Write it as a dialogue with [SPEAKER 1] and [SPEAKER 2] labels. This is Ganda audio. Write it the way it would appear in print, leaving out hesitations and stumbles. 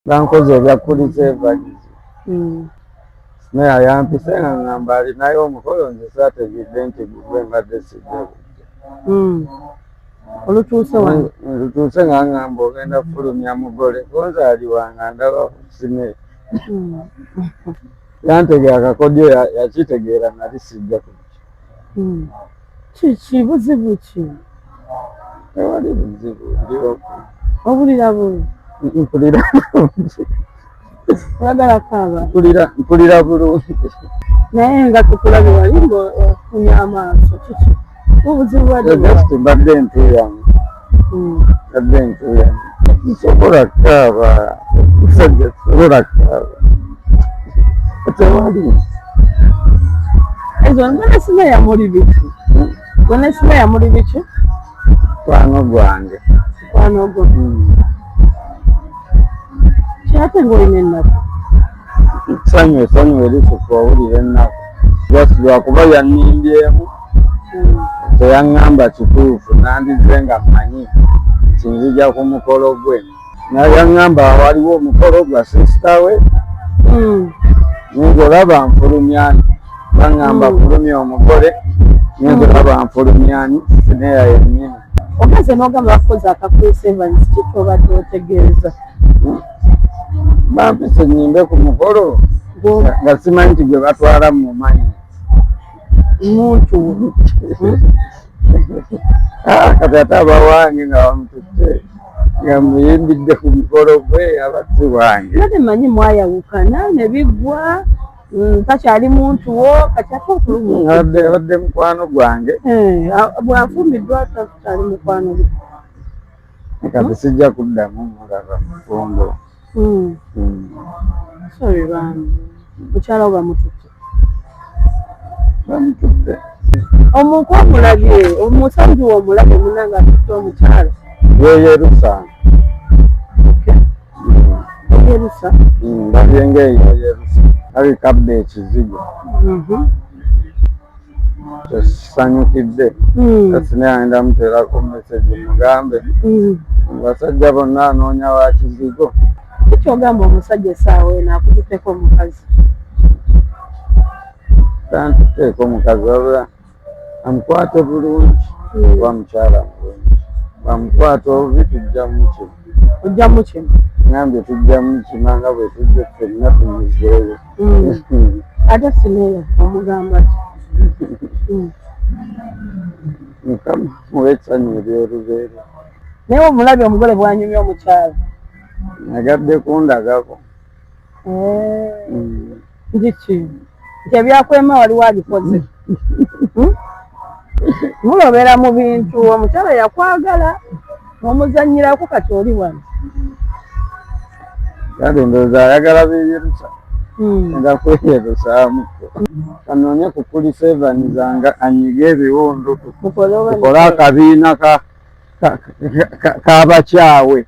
[SPEAKER 1] bankoze ebyakulisa evagizi. Snear yampise nga ngamba alinayo omukolo nze saategedde nti gwe mbadde sijja kujja. Olutuuse nga ngamba ogenda kufulumya mugole gonzaaliwa nga ndaba Snear. Yantegera akakodyo yakitegeera nali sijja kujja.
[SPEAKER 2] Kiki buzibu ki?
[SPEAKER 1] Tewali buzibu ndiwo.
[SPEAKER 2] Obulira bulungi.
[SPEAKER 1] Mpulira bulungi.
[SPEAKER 2] Oyagala kaaba?
[SPEAKER 1] Mpulira bulungi.
[SPEAKER 2] Naye nga tukulabye wali ng'ofunye amaaso kiki? Obuzibu bwadde
[SPEAKER 1] mbadde ntuuyange. Mbadde ntuuyange. Nsobola kaaba. Musajja sobola kaaba. Tewali.
[SPEAKER 2] Izon mbona Snear yamuli biki? Mbona Snear yamuli biki?
[SPEAKER 1] Mukwano gwange.
[SPEAKER 2] Mukwano gwo. Kyate ng'olina ennaku?
[SPEAKER 1] Essanyu erisuka owulira ennaku. Just lwakuba yannimbyemu. Teyaŋŋamba kituufu nandize nga mmanyi kinzija ku mukolo gwe. Naye yaŋŋamba waliwo omukolo gwa sisita we. Ninge olaba nfulumyani. Baŋŋamba fulumya omugole. Ninge olaba nfulumyani Snear yennyini.
[SPEAKER 2] Omaze n'ogamba bakoze akakulisa evansi ki ky'obadde otegeeza?
[SPEAKER 1] Bampise nnyimbe ku mukolo nga simanyi nti gwe batwala mu manyi.
[SPEAKER 2] Muntu.
[SPEAKER 1] Kati ate abawange nga bamututte nga muyimbidde ku mukolo gwe abazzi wange.
[SPEAKER 2] Nate mmanyi mwayawukana ne biggwa takyali muntu wo kati ate okuluma.
[SPEAKER 1] Abadde mukwano gwange.
[SPEAKER 2] Bw'afumiddwa takyali mukwano gwe.
[SPEAKER 1] Kati sijja kuddamu mulaba mufumbo.
[SPEAKER 2] Sorry bambi. Mukyala wo bamututte.
[SPEAKER 1] Bamututte.
[SPEAKER 2] Omuntu omulabye, omusajja omulabye munange atutte omukyala.
[SPEAKER 1] Yeyerusa.
[SPEAKER 2] Yerusa?
[SPEAKER 1] Ndabye ng'eyo yerusa. Abikabba ekizigo. Kisanyukidde. Snear ndamuteerako message mugambe. Abasajja bonna anoonya wa kizigo.
[SPEAKER 2] Kiki ogamba omusajja essaawa eno akututteko omukazi?
[SPEAKER 1] Tantutteeko omukazi wabula amukwate bulungi. Oba mukyala mulungi. Bamukwate obubi tujja mu kino.
[SPEAKER 2] Ojja mu kino?
[SPEAKER 1] Ngambye tujja mu kino nga bwe tujja ffenna tumizeeyo.
[SPEAKER 2] Ate Snear omugamba ki?
[SPEAKER 1] Mukama muwe essanyu ery'olubeerera.
[SPEAKER 2] Naye omulabye omugole bw'anyumya omukyala?
[SPEAKER 1] Nagadde kundagako.
[SPEAKER 2] Kiki? Nti ebyakwema waliwo abikoze. Mulobera mu bintu omukyala yakwagala n'omuzannyirako kati oli wano.
[SPEAKER 1] Kale ndowooza ayagala beeyerusa. Nga kweyerusaamuko. Kanoonye kukulisa evaniza nga anyige ebiwundu tukole akabiina k'abakyawe.